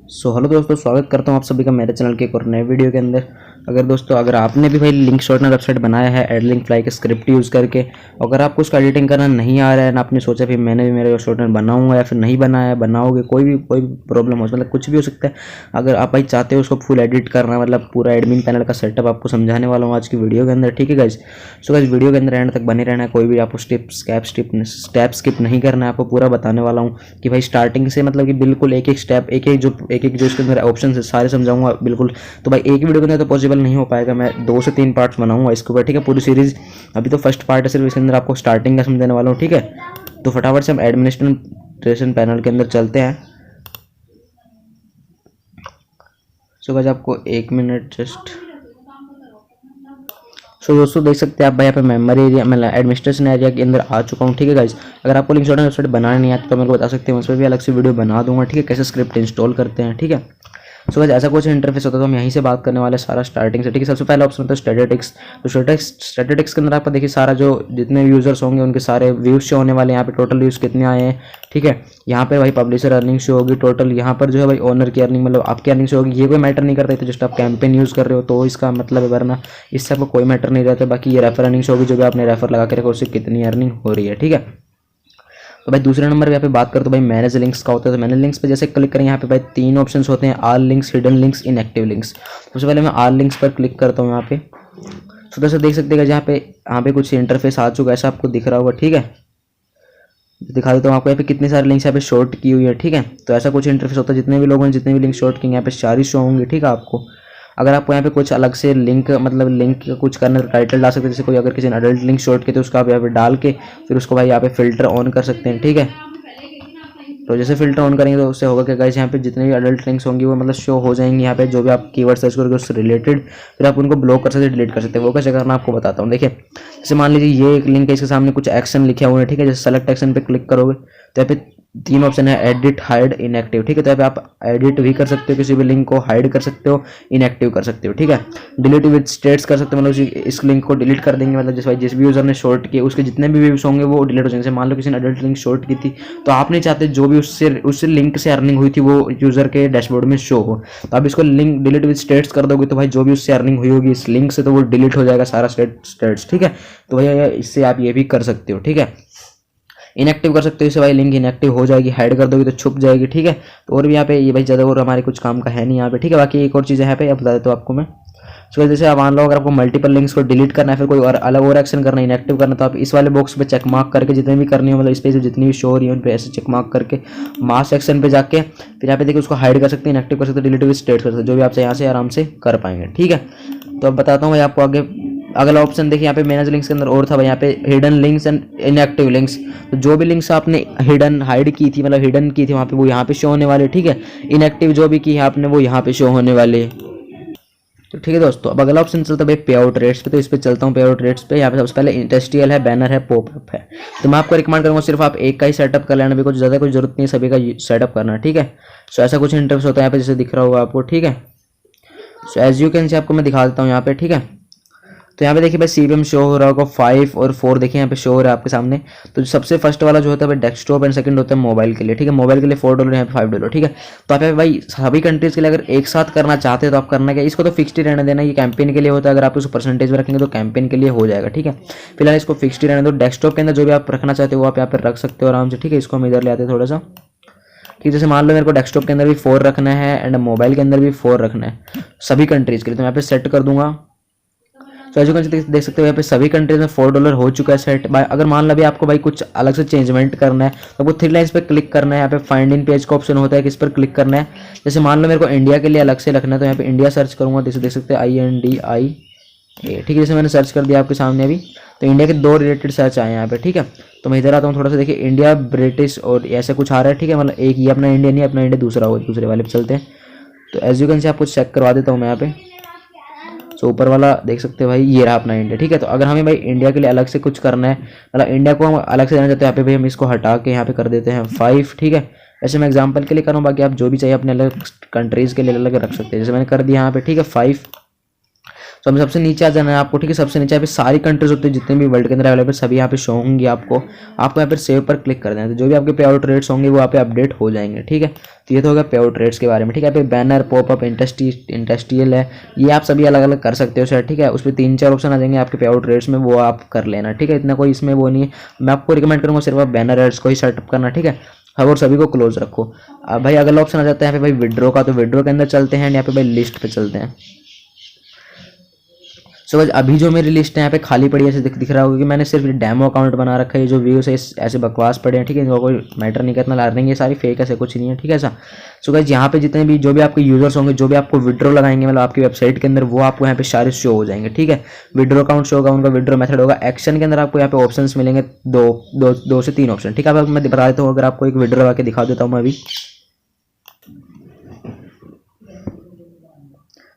Hello दोस्तों, स्वागत करता हूं आप सभी का मेरे चैनल के एक और नए वीडियो के अंदर। अगर आपने भी भाई लिंक शॉर्टनर वेबसाइट बनाया है एडलिंक फ्लाई के स्क्रिप्ट यूज़ करके, अगर आपको उसका एडिटिंग करना नहीं आ रहा है ना, आपने सोचा फिर मैंने भी मेरे शॉर्टनर बनाऊंगा या फिर नहीं बनाया बनाओगे, कोई भी प्रॉब्लम हो, मतलब कुछ भी हो सकता है। अगर आप भाई चाहते हो उसको फुल एडिट करना, मतलब पूरा एडमिन पैनल का सेटअप आपको समझाने वाला हूँ आज की वीडियो के अंदर, ठीक है गाइज। सो गाइज वीडियो के अंदर एंड तक बने रहना है, कोई भी आपको स्टेप स्किप नहीं करना है। आपको पूरा बताने वाला हूँ कि भाई स्टार्टिंग से, मतलब कि बिल्कुल एक एक स्टेप, एक एक जो इसके अंदर ऑप्शन है सारे समझाऊंगा बिल्कुल। तो भाई एक ही वीडियो के अंदर तो पॉसिबल नहीं हो पाएगा, मैं 2 से 3 पार्ट्स बनाऊंगा इसके ऊपर, ठीक है, पूरी सीरीज। अभी तो फर्स्ट पार्ट है सिर्फ, इसके अंदर आपको स्टार्टिंग का समझाने वाला हूँ, ठीक है। तो फटाफट से हम एडमिनिस्ट्रेशन पैनल के अंदर चलते हैं। सो गाइस आपको 1 मिनट जस्ट। सो दोस्तों देख सकते हैं आप भाई यहाँ पे मेमोरी एरिया, मतलब एडमिनिस्ट्रेशन एरिया के अंदर आ चुका हूँ, ठीक है गाइस। अगर आपको लिंक शॉर्टनर वेबसाइट बनाना नहीं आता तो मेरे को बता सकते हैं, उस पर भी अलग से वीडियो बना दूंगा, ठीक है, कैसे स्क्रिप्ट इंस्टॉल करते हैं, ठीक है। सो गाइस ऐसा कुछ इंटरफेस होता है, तो हम यहीं से बात करने वाले सारा स्टार्टिंग से, ठीक है। सबसे पहला ऑप्शन होता है स्टैटिस्टिक्स। तो स्टैटिस्टिक्स के अंदर आपको देखिए सारा जो जितने यूजर्स होंगे उनके सारे व्यूज शो होने वाले हैं, यहाँ पे टोटल व्यूज कितने आए हैं, ठीक है। यहाँ पे भाई पब्लिशर अर्निंग शो होगी टोटल, यहाँ पर जो है भाई ओनर की अर्निंग, मतलब आपकी अर्निंग शो होगी। ये कोई मैटर नहीं करता है, तो जस्ट आप कैंपेन यूज़ कर रहे हो तो इसका मतलब है, वरना इससे आपको कोई मैटर नहीं रहता। बाकी ये रेफर अर्निंग शो होगी, जो भी आपने रेफर लगा के रखा उससे कितनी अर्निंग हो रही है, ठीक है। तो भाई दूसरे नंबर पे यहाँ पे बात करो तो भाई मैनेज लिंक्स का होता है। तो मैनेज लिंक्स पे जैसे क्लिक करें, यहाँ पे भाई 3 ऑप्शंस होते हैं, all links, hidden links, inactive links. सबसे पहले मैं ऑल लिंक्स पर क्लिक करता हूँ यहाँ पे। तो जैसे देख सकते हैं यहाँ पे कुछ इंटरफेस आ चुका है, ऐसा आपको दिख रहा होगा, ठीक है। दिखा देता हूँ आपको यहाँ पे कितनी सारी लिंक्स यहाँ पे शॉर्ट की हुई है, ठीक है। तो ऐसा कुछ इंटरफेस होता है, जितने भी लोगों ने जितने भी लिंक शॉर्ट किए यहाँ पे सारी शो होंगी, ठीक है आपको। अगर आपको यहाँ पे कुछ अलग से लिंक, मतलब लिंक का कुछ करना है तो टाइटल डाल सकते हैं। जैसे कोई अगर किसी ने अडल्ट लिंक शॉर्ट किया तो उसका आप यहाँ पे डाल के फिर उसको भाई यहाँ पे फिल्टर ऑन कर सकते हैं, ठीक है। तो जैसे फिल्टर ऑन करेंगे तो उससे होगा कि गाइस यहाँ पे जितने भी अडल्ट लिंक्स होंगी वो मतलब शो हो जाएंगी यहाँ पे, जो भी आप कीवर्ड सर्च करोगे उससे रिलेटेड, फिर आप उनको ब्लॉक कर सकते हैं, डिलीट कर सकते हैं। वो कैसे करना आपको बताता हूँ, देखिए। जैसे मान लीजिए ये एक लिंक है, इसके सामने कुछ एक्शन लिखे हुए हैं, ठीक है। जैसे सेलेक्ट एक्शन पे क्लिक करोगे तो यहाँ पे 3 ऑप्शन है, एडिट, हाइड, इनएक्टिव, ठीक है। तो यहाँ पे आप एडिट भी कर सकते हो, किसी भी लिंक को हाइड कर सकते हो, इनएक्टिव कर सकते हो, ठीक है। डिलीट विद स्टेट्स कर सकते हो, मतलब इस लिंक को डिलीट कर देंगे, मतलब जिस भी यूजर ने शॉर्ट किए उसके जितने भी व्यूज होंगे वो डिलीट हो जाएंगे। मान लो किसी ने अडल्ट लिंक शॉर्ट की थी तो आप नहीं चाहते जो भी उससे लिंक से अर्निंग हुई थी वो यूजर के डैशबोर्ड में शो हो, तो आप इसको लिंक डिलीट विद स्टेट्स कर दोगे तो भाई जो भी उससे अर्निंग हुई होगी इस लिंक से तो वो डिलीट हो जाएगा सारा स्टेट्स, ठीक है। तो भैया इससे आप ये भी कर सकते हो, ठीक है। इनएक्टिव कर सकते हो इसे भाई, लिंक इनएक्टिव हो जाएगी, हाइड कर दोगे तो छुप जाएगी, ठीक है। तो और भी यहाँ पे ये भाई ज़्यादा और हमारे कुछ काम का है नहीं यहाँ पे, ठीक है। बाकी एक और चीज़ है यहाँ पे, अब बता देता हूँ आपको मैं। सो जैसे आप मान लो अगर आपको मल्टीपल लिंक्स को डिलीट करना है, फिर कोई और अलग और एक्शन करना है, इनएक्टिव करना, तो आप इस वाले बॉक्स पे चेक मार्क करके जितने भी करनी हो, मतलब इस पे जितनी भी शो हो रही है उन पे ऐसे चेक मार्क करके मास सेक्शन पे जाके फिर यहाँ पे देखिए उसको हाइड कर सकते हैं, इनएक्टिव कर सकते हैं, डिलीट विद स्टेट कर सकते हैं, जो भी आपसे यहाँ से आराम से कर पाएंगे, ठीक है। तो अब बताता हूँ भाई आपको आगे। अगला ऑप्शन देखिए यहाँ पे मैनेज लिंक्स के अंदर और था भाई, यहाँ पे hidden links and inactive links. तो जो भी लिंक्स आपने हाइड की थी, मतलब हिडन की थी वहाँ पे, वो यहाँ पे शो होने वाले, ठीक है। इनएक्टिव जो भी की है आपने वो यहाँ पे शो होने वाले। तो ठीक है दोस्तों, अब अगला ऑप्शन चलता है भाई पे आउट रेट्स पे। तो इस पे चलता हूँ पे आउट रेट्स पे। यहाँ पे सबसे पहले इंडस्ट्रियल है, बैनर है, पॉपअप है। तो मैं आपको रिकमेंड करूँगा सिर्फ आप एक का ही सेटअप कर लेना, बिकॉज ज़्यादा कोई जरूरत नहीं है सभी का सेटअप करना, ठीक है। सो ऐसा कुछ इंटरफेस होता है यहाँ पे, जैसे दिख रहा होगा आपको, ठीक है। So as you can say आपको मैं दिखा देता हूँ यहाँ पे, ठीक है। तो यहाँ पे देखिए भाई CPM शो हो रहा होगा, 5 और 4 देखिए यहाँ पे शो हो रहा है आपके सामने। तो सबसे फर्स्ट वाला जो होता है भाई डेस्कटॉप एंड सेकंड होता है मोबाइल के लिए, ठीक है। मोबाइल के लिए $4, यहाँ पे $5, ठीक है। तो आप भाई सभी कंट्रीज के लिए अगर एक साथ करना चाहते हैं तो आप करना क्या, इसको तो फिक्स्ड ही रहने देना, ये कैंपेन के लिए होता है। अगर आप उसको परसेंटेज में रखेंगे तो कैंपेन के लिए हो जाएगा, ठीक है। फिलहाल इसको फिक्स्ड ही रहने दो। डेस्कटॉप के अंदर जो भी आप रखना चाहते हो वो आप यहाँ पर रख सकते हो आराम से, ठीक है। इसको हम इधर ले आते हैं थोड़ा सा, कि जैसे मान लो मेरे को डेस्कटॉप के अंदर भी 4 रखना है एंड मोबाइल के अंदर भी 4 रखना है सभी कंट्रीज के लिए, तो मैं यहाँ पे सेट कर दूंगा। तो एज यू कैन देख सकते हो यहाँ पे सभी कंट्रीज में $4 हो चुका है सेट। अगर मान लो भी आपको भाई कुछ अलग से चेंजमेंट करना है तो आपको 3 लाइन्स पे क्लिक करना है। यहाँ पे फाइंड इन पेज का ऑप्शन होता है, किस पर क्लिक करना है। जैसे मान लो मेरे को इंडिया के लिए अलग से रखना है तो यहाँ पे इंडिया सर्च करूंगा, जैसे देख सकते हैं INDIA, ठीक है। जैसे मैंने सर्च कर दिया आपके सामने अभी, तो इंडिया के 2 रिलेटेड सर्च आए यहाँ पे, ठीक है। तो मैं इधर आता हूँ थोड़ा सा, देखिए इंडिया, ब्रिटिश और ऐसे कुछ आ रहा है, ठीक है। मतलब एक ये अपना इंडिया नहीं, अपना इंडिया दूसरा हो, दूसरे वाले पे चलते हैं। तो एज यू कैन से आपको चेक करवा देता हूँ मैं यहाँ पे। तो ऊपर वाला देख सकते हैं भाई, ये रहा अपना इंडिया, ठीक है। तो अगर हमें भाई इंडिया के लिए अलग से कुछ करना है, मतलब इंडिया को हम अलग से जाना चाहते हैं, यहाँ पे भाई हम इसको हटा के यहाँ पे कर देते हैं 5, ठीक है। ऐसे मैं एग्जांपल के लिए कर रहा हूँ, बाकी आप जो भी चाहिए अपने अलग कंट्रीज़ के लिए अलग रख सकते हैं। जैसे मैंने कर दिया यहाँ पे, ठीक है, 5। तो हम सबसे नीचे आ जाना है आपको, ठीक है। सबसे नीचे यहाँ पे सारी कंट्रीज होती है जितने भी वर्ल्ड के अंदर अवेलेबल, सभी यहाँ पे शो होंगी आपको यहाँ पे सेव पर क्लिक कर देना, तो जो भी आपके पे आउट रेट्स होंगे वो यहाँ पे अपडेट हो जाएंगे, ठीक है। तो ये तो होगा पे आउट रेट्स के बारे में, ठीक है। यहाँ पे बैनर, पॉपअप, इंडस्ट्रियल है, ये आप सभी अलग अलग कर सकते हो सर, ठीक है। उस पर 3-4 ऑप्शन आ जाएंगे आपके पे आउट रेट्स में, वो आप कर लेना, ठीक है। इतना कोई इसमें वो नहीं है, मैं आपको रिकमेंड करूँगा सिर्फ आप बैनर एड्स को ही सेटअप करना, ठीक है। हाँ, और सभी को क्लोज रखो। अब भाई अगला ऑप्शन आ जाता है यहाँ पे भाई विड्रो का, तो विड्रो के अंदर चलते हैं, यहाँ पे भाई लिस्ट पे चलते हैं। सो गाइस अभी जो मेरी लिस्ट है यहाँ पे खाली पड़ी है, ऐसे दिख रहा होगा कि मैंने सिर्फ डेमो अकाउंट बना रखा है, जो व्यूज है ऐसे बकवास पड़े हैं, ठीक है। इनका कोई मैटर नहीं करना, ला रही है सारी फेक, ऐसे कुछ नहीं है, ठीक है ऐसा। सो गाइस यहाँ पे जितने भी जो भी आपके यूजर्स होंगे, जो भी आपको विड्रो लगाएंगे मतलब आपकी वेबसाइट के अंदर, वो आपको यहाँ पे सारे शो हो जाएंगे, ठीक है। विड्रो अकाउंट शो होगा, उनका विड्रो मेथड होगा। एक्शन के अंदर आपको यहाँ पे ऑप्शन मिलेंगे दो से 3 ऑप्शन, ठीक है। अब मैं बता देता हूँ, अगर आपको एक विड्रो लगा के दिखा देता हूँ मैं अभी।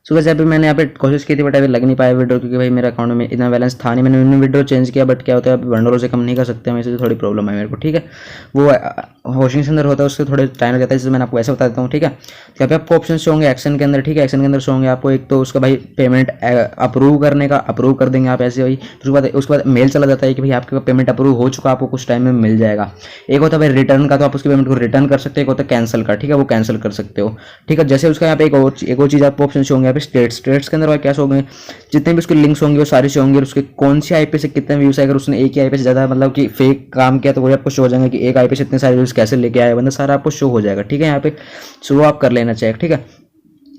सो वैसे अभी मैंने यहाँ पे कोशिश की थी बट अभी लग नहीं पाया विड्रो, क्योंकि भाई मेरे अकाउंट में इतना बैलेंस था नहीं, मैंने विड्रो चेंज किया, बट क्या होता है $1 से कम नहीं कर सकते हम, इससे थोड़ी प्रॉब्लम है मेरे को, ठीक है। वो होस्टिंग के अंदर होता है, उससे थोड़े टाइम लग जाता है, जिससे मैंने आपको ऐसे बता देता हूँ, ठीक है। तो यहाँ पे आपको ऑप्शन शो होंगे एक्शन के अंदर, ठीक है। एक्शन के अंदर शो होंगे आपको, एक तो उसका भाई पेमेंट अप्रूव करने का, अप्रूव कर देंगे आप ऐसे भाई, उसके बाद मेल चला जाता है कि भाई आपका पेमेंट अप्रूव हो चुका, आपको कुछ टाइम में मिल जाएगा। एक होता है भाई रिटर्न का, तो आप उसकी पेमेंट को रिटर्न कर सकते हैं। एक होता है कैंसिल का, ठीक है, वो कैंसिल कर सकते हो, ठीक है। जैसे उसका यहाँ पे एक और चीज़ आपको ऑप्शन शो होंगे यहाँ पे स्टेट्स के अंदर भाई क्या शो होंगे, जितने भी उसके लिंक्स होंगे वो सारे शो होंगे, और उसके कौन सी आईपी से कितने व्यूज है। अगर उसने एक ही आईपी से ज़्यादा मतलब कि फेक काम किया तो वो आपको शो हो जाएंगे कि एक आईपी से इतने सारे व्यूज कैसे लेके आए बंदा, सारा आपको शो हो जाएगा, ठीक है। यहाँ पे शुरू आप कर लेना चेक, ठीक है।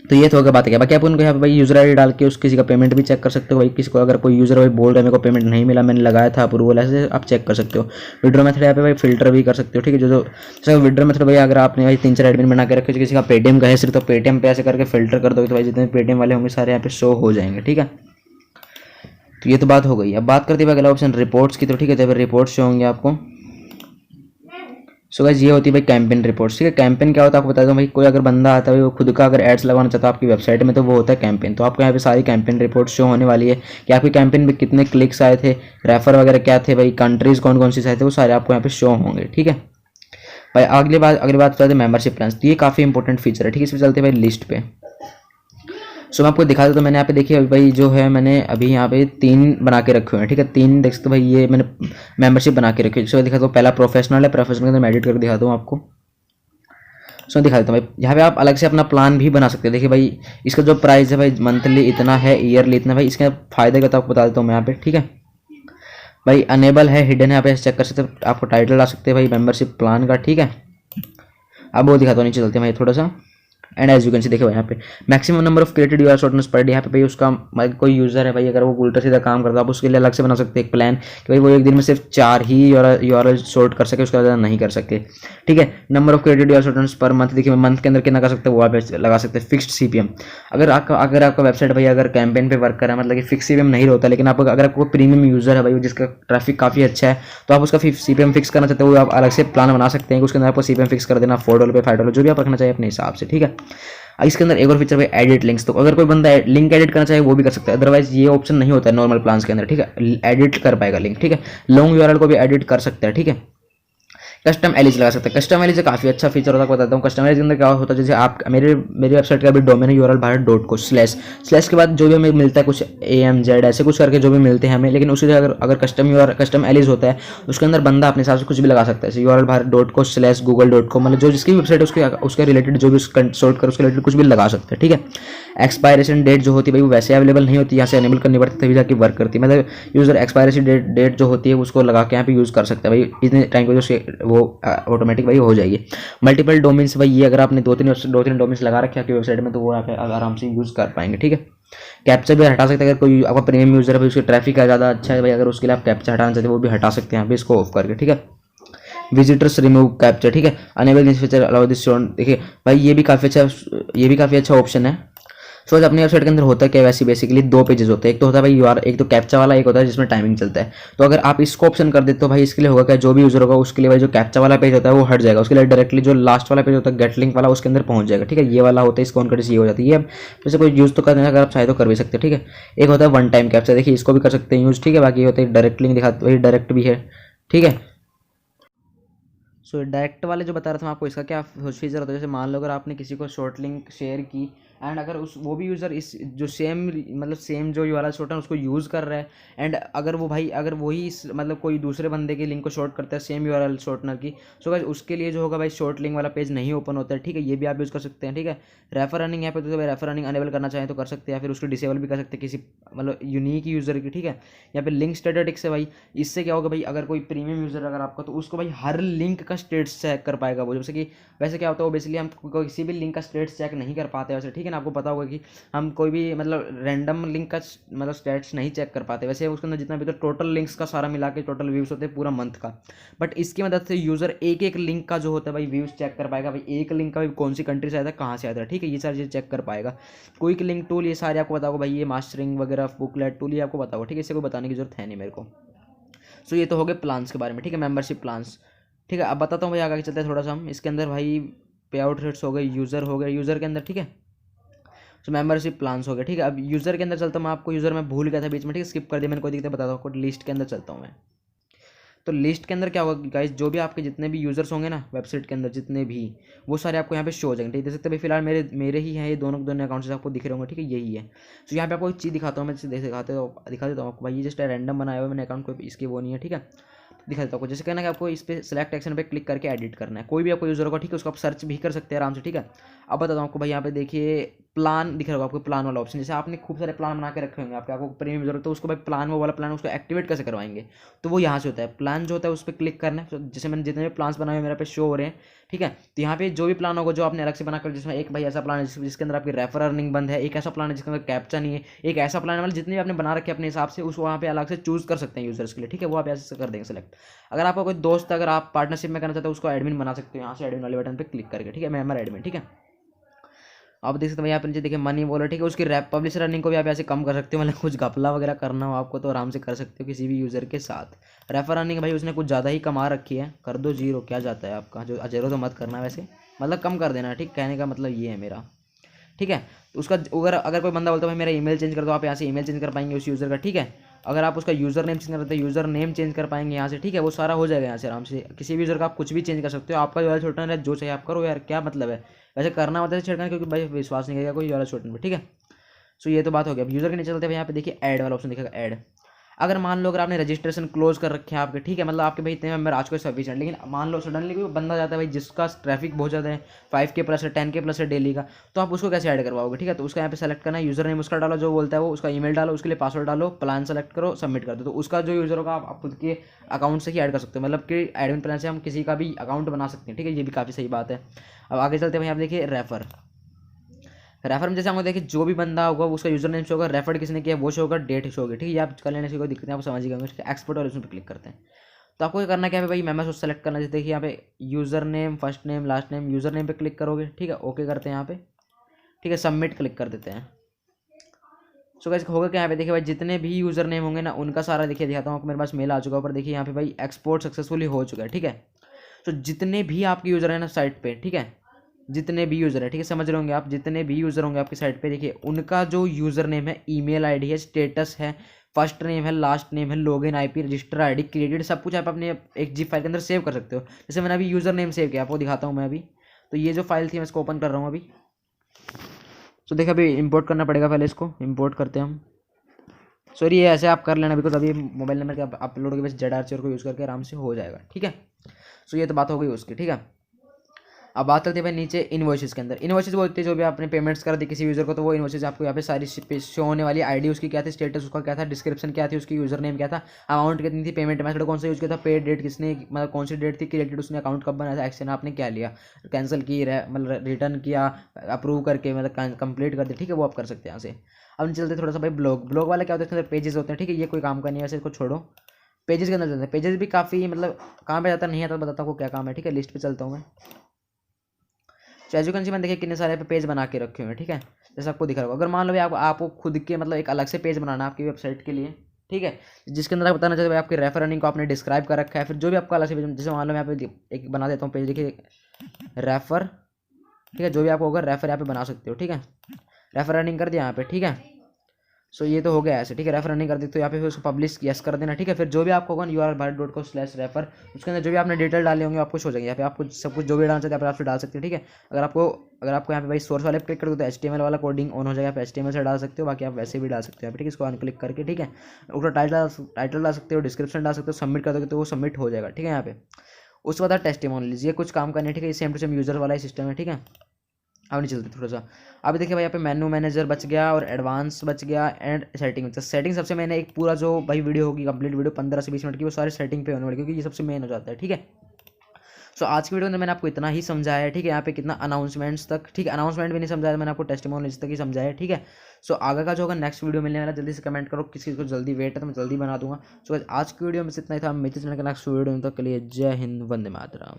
तो ये तो होगा बात है। बाकी आप उनको यहाँ पे भाई यूजर आईडी डाल के उस किसी का पेमेंट भी चेक कर सकते हो भाई, किसी को अगर कोई यूजर भाई बोल रहा है मेरे को पेमेंट नहीं मिला, मैंने लगाया था अप्रूवल, ऐसे आप चेक कर सकते हो। विड्रो मेथड यहाँ पे भाई फिल्टर भी कर सकते हो, ठीक है। जो जैसे विड्रो मेथड भाई अगर आपने भाई 3-4 एडमिन बना के रखे, किसी का पेटीएम का है सिर्फ, तो पेटीएम पे ऐसे करके फिल्टर कर दोगे तो भाई जितने पेटीएम वाले होंगे सारे यहाँ पे शो हो जाएंगे, ठीक है। तो ये तो बात हो गई। अब बात करते हैं अगला ऑप्शन रिपोर्ट्स की, तो ठीक है। तो रिपोर्ट्स शो होंगे आपको। सो गाइस ये होती है भाई कैंपेन रिपोर्ट्स, ठीक है। कैंपेन क्या होता है आपको बता दूं भाई, कोई अगर बंदा आता है वो खुद का अगर एड्स लगवाना चाहता है आपकी वेबसाइट में, तो वो होता है कैंपेन। तो आपको यहाँ पे सारी कैंपेन रिपोर्ट शो होने वाली है कि आपकी कैंपेन में कितने क्लिक्स आए थे, रेफर वगैरह क्या थे भाई, कंट्रीज कौन कौन सी आए थे, वो सारे आपको यहाँ पे शो होंगे, ठीक है भाई। अगली बात करते हैं मेंबरशिप प्लान। तो ये काफ़ी इंपॉर्टेंट फीचर है, ठीक है। इसमें चलते हैं भाई लिस्ट पे। सो मैं आपको दिखा देता हूँ, मैंने यहाँ पे देखिए भाई जो है मैंने अभी यहाँ पे 3 बना के रखे हुए हैं, ठीक है। 3 देख सकते हो भाई, ये मैंने मेंबरशिप बना के रखी है। इसमें दिखाता हूँ, पहला प्रोफेशनल है, प्रोफेशनल के अंदर मैं एडिट करके दिखाता हूँ आपको। सो दिखा देता हूँ भाई, यहाँ पे आप अलग से अपना प्लान भी बना सकते हैं। देखिए भाई इसका जो प्राइस है भाई मंथली इतना है, ईयरली इतना, भाई इसके फायदे का तो आपको बता देता हूँ मैं यहाँ पे, ठीक है भाई। अनेबल है, हिडन है, यहाँ पे चेक कर सकते हैं, आपको टाइटल ला सकते हैं भाई मेंबरशिप प्लान का, ठीक है। अब वो दिखाता हूँ, नीचे चलते हैं भाई थोड़ा सा। And as you can see देखो यहाँ पे maximum number of created URL shortness per day. यहाँ पे भाई उसका कोई यूजर है भाई अगर वो उल्टा सीधा काम करता है, आप उसके लिए अलग से बना सकते हैं एक प्लान कि भाई वो एक दिन में सिर्फ 4 ही यूआरएल शॉर्ट कर सके, उसका ज़्यादा नहीं कर सके, ठीक है। Number of created URL shortness per month, देखिए मंथ के अंदर कितना कर सकते हैं वो आप लगा सकते हैं। फिक्स्ड सीपीएम, अगर आपका वेबसाइट भाई अगर कैंपेन पे वर्क कर रहा है, मतलब कि फिक्स सीपीएम नहीं होता, लेकिन आप अगर आपको प्रीमियम यूजर है भाई जिसका ट्रैफिक काफ़ी अच्छा है, तो आप उसका सीपीएम फिक्स करना चाहते हो, आप अलग से प्लान बना सकते हैं। उसके अंदर आपको सीपीएम फिक्स कर देना $4 पे $5 जो भी आप रखना चाहिए अपने हिसाब से, ठीक है। इसके अंदर एक और फीचर भाई एडिट लिंक्स, तो अगर कोई बंदा लिंक एडिट करना चाहे वो भी कर सकता है, अदरवाइज ये ऑप्शन नहीं होता है नॉर्मल प्लान्स के अंदर, ठीक है। एडिट कर पाएगा लिंक, ठीक है। लॉन्ग यूआरएल को भी एडिट कर सकता है, ठीक है। कस्टम एलिज लगा सकते हैं। कस्टम एलिज काफ़ी अच्छा फीचर होता है, बताता हूँ। कस्टम एलिज के अंदर क्या होता है, जैसे आप मेरी वेबसाइट का भी डोमेन है urlbharat.co स्लैश के बाद जो भी हमें मिलता है कुछ AMZ ऐसे कुछ करके जो भी मिलते हैं हमें, लेकिन उसी अगर कस्टम एलिज होता है उसके अंदर बंदा अपने हिसाब से कुछ भी लगा सकता है, जैसे urlbharat.co /google.com, मतलब जो जिसकी वेबसाइट है उसके रिलेटेड जो भी सॉर्ट कर उसके रिलेटेड कुछ भी लगा सकते हैं, ठीक है। एक्सपायरेशन डेट जो होती है भाई वो वैसे अवेलेबल नहीं होती, यहाँ से अनेबल करनी पड़ती है तभी जाके वर्क करती है, मतलब यूजर एक्सपायरेशन डेट जो होती है उसको लगा के यहाँ पे यूज़ कर सकता है भाई, इतने टाइम पे जो वो ऑटोमेटिक भाई हो जाएगी। मल्टीपल डोमेन्स भाई ये अगर आपने 2-3 डोमेन्स लगा रखे आपकी वेबसाइट में तो वो आप आराम से यूज़ कर पाएंगे, ठीक है। कैप्चा भी हटा सकते हैं, अगर कोई आपका प्रीमियम यूजर है भाई उसके ट्रैफिक ज़्यादा अच्छा है भाई, अगर उसके लिए आप कैप्चा हटाना चाहते हैं वो भी हटा सकते हैं यहाँ पे इसको ऑफ करके, ठीक है। विजिटर्स रिमूव कैप्चा, ठीक है। Enable this feature allow this shown, देखिए भाई ये भी काफ़ी अच्छा ऑप्शन है। सो अपनी वेबसाइट के अंदर होता है KYC बेसिकली 2 पेजेस होते हैं, एक तो होता है भाई एक तो कैप्चा वाला, एक होता है जिसमें टाइमिंग चलता है। तो अगर आप इसको ऑप्शन कर देते तो भाई इसके लिए होगा क्या, जो भी यूजर होगा उसके लिए भाई जो कैप्चा वाला पेज होता है वो हट जाएगा, उसके लिए डायरेक्टली जो लास्ट वाला पेज होता है गेट लिंक वाला उसके अंदर पहुंच जाएगा, ठीक है। ये वाला होता है, इसको ऑन करके ये हो जाती है। वैसे कोई यूज़ तो करना है अगर आप चाहे तो कर भी सकते हैं, ठीक है। एक होता है वन टाइम कैप्चा, देखिए इसको भी कर सकते हैं यूज़, ठीक है। बाकी होता है डायरेक्ट लिंक दिखाते, वही डायरेक्ट भी है, ठीक है। सो डायरेक्ट वाले जो बता रहा था मैं आपको, इसका क्या फीचर होता है, जैसे मान लो अगर आपने किसी को शॉर्ट लिंक शेयर की एंड अगर उस वो भी यूज़र इस जो सेम मतलब सेम जो यूआरएल शॉर्ट है उसको यूज़ कर रहा है एंड अगर वो भाई अगर वही इस मतलब कोई दूसरे बंदे की लिंक को शॉर्ट करता है सेम यूआरएल शॉर्टनर की, सो गाइस उसके लिए जो होगा भाई शॉर्ट लिंक वाला पेज नहीं ओपन होता है, ठीक है। ये भी आप यूज़ कर सकते हैं, ठीक है। रेफर रनिंग यहाँ पे तो भाई रेफर रनिंग अनेबल करना चाहें तो कर सकते हैं, या फिर उसको डिसेबल भी कर सकते हैं किसी मतलब यूनिक यूज़र की, ठीक है। यहाँ पे लिंक स्टैटिस्टिक्स है भाई, इससे क्या होगा भाई अगर कोई प्रीमियम यूज़र अगर आपका तो उसको भाई हर लिंक का स्टेटस चेक कर पाएगा वो, जैसे कि वैसे क्या होता है वो बेसिकली हम किसी भी लिंक का स्टेटस चेक नहीं कर पाते वैसे, ठीक है ना। आपको पता होगा कि हम कोई भी मतलब रैंडम लिंक का मतलब स्टेटस नहीं चेक कर पाते, वैसे उसके अंदर जितना भी तो टोटल लिंक्स का सारा मिला के टोटल व्यूज़ होते हैं पूरा मंथ का, बट इसकी मदद से यूज़र एक एक लिंक का जो होता है भाई व्यूज़ चेक कर पाएगा, भाई एक लिंक का भी कौन सी कंट्री से आया था कहाँ से आया था, ठीक है। ये सारी चीज़ चेक कर पाएगा। क्विक लिंक टूल ये सारे आपको बताओगे भाई, ये मास्टरिंग वगैरह बुकलेट टूल ये आपको बताओगे, ठीक है। इससे कोई बताने की जरूरत है नहीं मेरे को। सो ये तो हो गए प्लान्स के बारे में, ठीक है, मेंबरशिप प्लान्स, ठीक है। अब बताता हूँ भाई आगे चलते हैं थोड़ा सा हम इसके अंदर भाई पे आउट रेट्स हो गए, यूज़र हो गए यूज़र के अंदर, ठीक है। सो मेंबरशिप प्लान्स हो गए, ठीक है। अब यूज़र के अंदर चलता हूँ मैं, आपको यूज़र मैं भूल गया था बीच में, ठीक है, स्किप कर दिया मैंने, कोई दिक्कत बताता हूँ आपको। लिस्ट के अंदर चलता हूँ मैं, तो लिस्ट के अंदर क्या होगा गाइस, जो भी आपके जितने भी यूज़र्स होंगे ना वेबसाइट के अंदर जितने भी, वो सारे आपको यहाँ पे शो हो जाएंगे, ठीक है। देख सकते हैं भाई फिलहाल मेरे मेरे ही हैं ये दोनों दोनों अकाउंट से आपको दिख रहे होंगे, ठीक है, यही है। तो यहाँ पे आपको एक चीज़ दिखाता हूँ मैं, दिखा देता हूँ आपको भाई, ये जस्ट रैंडम बनाया हुआ है मैंने अकाउंट, कोई इसकी वो नहीं है, ठीक है। दिखा देता हूँ आपको, जैसे कहना है कि आपको इस पर सेलेक्ट एक्शन पे क्लिक करके एडिट करना है, कोई भी आपको यूज़र होगा, ठीक है, उसको आप सर्च भी कर सकते हैं आराम से, ठीक है। अब बताता हूँ आपको भाई, यहाँ पे देखिए प्लान दिख रहा होगा आपको, प्लान वाला ऑप्शन, जैसे आपने खूब सारे प्लान बना के रखे होंगे आपको प्रीमियम जरूरत तो उसको भाई प्लान वो वाला प्लान उसको एक्टिवेट कैसे करवाएंगे, तो वो यहाँ से होता है। प्लान जो होता है उस पर क्लिक करना है, तो जैसे मैंने जितने भी प्लान्स बनाए हुए मेरे पे शो हो रहे हैं, ठीक है। तो यहाँ पे जो भी प्लान होगा जो आपने अलग से बना कर, जिसमें एक भाई ऐसा प्लान है जिसके अंदर आपकी रेफर अर्निंग बंद है, एक ऐसा प्लान है जिसके अंदर कैप्चा नहीं है, एक ऐसा प्लान है मतलब जितने भी आपने बना रखे अपने हिसाब से उस वहाँ पे अलग से चूज़ कर सकते हैं यूजर्स के लिए, ठीक है, वो आप ऐसे कर देंगे सेलेक्ट। अगर आपका कोई दोस्त अगर आप पार्टनरशिप में करना चाहते हो उसको एडमिन बना सकते हो यहाँ से एडमिन वाले बटन पर क्लिक करके, ठीक है, मेंबर एडमिन, ठीक है। आप देख सकते हैं यहाँ पर नीचे देखिए मनी वॉलेट, ठीक है, उसकी रैप पब्लिशर रनिंग को भी आप ऐसे कम कर सकते हो, मतलब कुछ घपला वगैरह करना हो आपको तो आराम से कर सकते हो किसी भी यूज़र के साथ। रेफर रनिंग भाई उसने कुछ ज़्यादा ही कमा रखी है, कर दो जीरो, क्या जाता है आपका, जो जीरो तो मत करना वैसे, मतलब कम कर देना, ठीक, कहने का मतलब ये है मेरा, ठीक है। तो उसका अगर कोई बंदा बोलता है भाई मेरा ईमेल चेंज कर दो, आप यहाँ से ईमेल चेंज कर पाएंगे उस यूज़र का, ठीक है। अगर आप उसका यूज़र नेम चेंज करते हैं यूज़र नेम चेंज कर पाएंगे यहाँ से, ठीक है, वो सारा हो जाएगा यहाँ से आराम से। किसी भी यूज़र का आप कुछ भी चेंज कर सकते हो, आपका जो छोटा है जो चाहिए आप करो यार, क्या मतलब है, वैसे करना होता है छिड़काने, क्योंकि भाई विश्वास नहीं करेगा कोई वाला छोटे में, ठीक है। सो ये तो बात हो गया। अब यूज़र के नीचे चलते हैं, यहाँ पे देखिए ऐड वाला ऑप्शन दिखेगा, ऐड। अगर मान लो अगर आपने रजिस्ट्रेशन क्लोज कर रखे हैं आपके, ठीक है, मतलब आपके भाई इतने मेंबर आज को सफिशिएंट, लेकिन मान लो सडनली कोई बंदा जाता है भाई जिसका ट्रैफिक बहुत ज़्यादा है, 5K प्लस है 10K प्लस है डेली का, तो आप उसको कैसे ऐड करवाओगे, ठीक है। तो उसका यहाँ पे सेलेक्ट करना है, यूज़र नेम उसका डालो जो बोलता है वो, उसका ईमेल डालो, उसके लिए पासवर्ड डालो, प्लान सेलेक्ट करो, सबमिट कर दो, तो उसका जो यूज़र होगा आप खुद के अकाउंट से ही ऐड कर सकते हो, मतलब कि एडमिन प्लान से हम किसी का भी अकाउंट बना सकते हैं, ठीक है, ये भी काफ़ी सही बात है। अब आगे चलते हैं भाई, आप देखिए रेफर में जैसे हमको देखिए जो भी बंदा होगा उसका यूजर नेम शो होगा, रेफर किसने किया वो शो होगा, डेट शो होगी, ठीक है। ये आप कर लेने से कोई दिक्कत नहीं, आप समझ गए, एक्सपोर्ट और उसमें क्लिक करते हैं। तो आपको क्या करना क्या है भाई, मेंबर्स को सेलेक्ट करना है, देखिए यहाँ पे user name, first name, last name, user name पे क्लिक करोगे, ठीक है, ओके करते हैं यहाँ पे, ठीक है, सबमिट क्लिक कर देते हैं। सो गाइस होगा क्या यहाँ पे देखिए भाई जितने भी यूजर नेम होंगे ना उनका सारा देखिए दिखाता हूँ आपको, मेरे पास मेल आ चुका है ऊपर देखिए यहाँ पे भाई एक्सपोर्ट सक्सेसफुली हो चुका है, ठीक है। तो जितने भी आपके यूजर है ना साइट पे, ठीक है, जितने भी यूज़र है, ठीक है, समझ रहे होंगे आप, जितने भी यूज़र होंगे आपकी साइट पे देखिए उनका जो यूज़र नेम है, ईमेल आईडी है, स्टेटस है, फर्स्ट नेम है, लास्ट नेम है, login IP, register ID, credit, सब कुछ आप अपने एक जिप फाइल के अंदर सेव कर सकते हो। जैसे मैंने अभी यूज़र नेम सेव किया, आपको दिखाता हूँ मैं अभी। तो ये जो फाइल थी मैं इसको ओपन कर रहा हूँ अभी। तो देखिए अभी इंपोर्ट करना पड़ेगा, पहले इसको इंपोर्ट करते हैं हम। सॉरी ये ऐसे आप कर लेना बिकॉज अभी मोबाइल नंबर के अपलोड के बस ZRC को यूज़ करके आराम से हो जाएगा, ठीक है। सो ये तो बात हो गई उसकी, ठीक है। अब बात करते हैं भाई नीचे इनवॉइसेस के अंदर। इनवॉइसेस बोलते हैं जो भी आपने पेमेंट्स कर दी किसी यूज़र को, तो वो इनवॉइसेस आपको यहाँ पे सारी शो होने वाली, आईडी उसकी क्या थी, स्टेटस उसका क्या था, डिस्क्रिप्शन क्या थी, उसकी यूज़र नेम क्या था, अमाउंट कितनी थी, पेमेंट मेथड कौन सा यूज़ किया था, पे डेट किसने मतलब कौन सी डेट थी, क्रिएटेड उसने अकाउंट कब बनाया था, एक्शन आपने क्या लिया, कैंसिल की मतलब रिटर्न किया, अप्रूव करके मतलब कंप्लीट कर दिया, ठीक है, वो आप कर सकते हैं यहाँ से। अब चलते थोड़ा सा भाई ब्लॉग वाला क्या होता है, इसके अंदर पेजेस होते हैं, ठीक है, ये कोई काम का नहीं है वैसे, इसको छोड़ो। पेजेस के अंदर चलते हैं, पेजेस भी काफ़ी मतलब कहाँ पे जाता नहीं आता, बताता हूँ क्या काम है, ठीक है, लिस्ट पे चलता हूँ मैं। तो एज यू कैन सी मैंने देखिए कितने सारे पे पेज बना के रखे हुए हैं, ठीक है, जैसे आपको दिख रहा होगा। अगर मान लो भाई आपको खुद के मतलब एक अलग से पेज बनाना है आपकी वेबसाइट के लिए, ठीक है, जिसके अंदर आप बताना चाहते हो आपकी रेफर रनिंग को आपने डिस्क्राइब कर रखा है, फिर जो भी आपका अलग से पेज, जैसे मान लो मैं यहाँ पे एक बना देता हूँ पेज, देखिए रेफर, ठीक है, जो भी आपको होगा रेफर यहाँ पे बना सकते हो, ठीक है, रेफर रनिंग कर दिया यहाँ पे, ठीक है। सो ये तो हो गया ऐसे, ठीक है। रेफर नहीं कर देते तो यहाँ पे फिर उसको पब्लिश यस कर देना, ठीक है। फिर जो भी आपको होगा url.com/refer, उसके अंदर जो भी आपने डिटेल डाले होंगे आपको शो हो जाएंगे। यहाँ पे आपको सब कुछ जो भी डालना चाहते हैं आप डाल सकते हैं, ठीक है। अगर आपको यहाँ पे भाई सोर्स वाले पे क्लिक कर दो तो HTML वाला कोडिंग ऑन हो जाएगा, आप HTML से डाल सकते हो, बाकी आप वैसे भी डाल सकते हो, ठीक है। इसको अनक्लिक करके, ठीक है। ऊपर टाइटल डाल सकते हो, डिस्क्रिप्शन डाल सकते हो, सबमिट कर दोगे तो वो सबमिट हो जाएगा, ठीक है। यहाँ पे उसके बाद टेस्टिमोनियल्स, ये कुछ काम करने, ठीक है। सेम टू सेम यूजर वाला ही सिस्टम है, ठीक है। अब नहीं चलते थोड़ा सा। अभी देखिए भाई यहाँ पे मेनू मैनेजर बच गया और एडवांस बच गया एंड सेटिंग। तो सेटिंग सबसे मैंने एक पूरा जो भाई वीडियो होगी कंप्लीट वीडियो 15 से 20 मिनट की, वो सारी सेटिंग पे होने वाली, क्योंकि ये सबसे मेन हो जाता है, ठीक है। सो आज की वीडियो में मैंने आपको इतना ही समझाया है, ठीक है। यहाँ पे कितना अनाउंसमेंट्स तक, ठीक है, अनाउंसमेंट भी नहीं समझाया मैंने आपको, टेस्टिमोनियल्स तक ही समझाया है, ठीक है। सो आगे का जो होगा नेक्स्ट वीडियो मिलने वाला, जल्दी से कमेंट करो किसी को जल्दी वेट है तो मैं जल्दी बना दूंगा। सो आज की वीडियो में इतना ही था, मिलते हैं नेक्स्ट वीडियो में, तक के लिए जय हिंद, वंदे मातरम।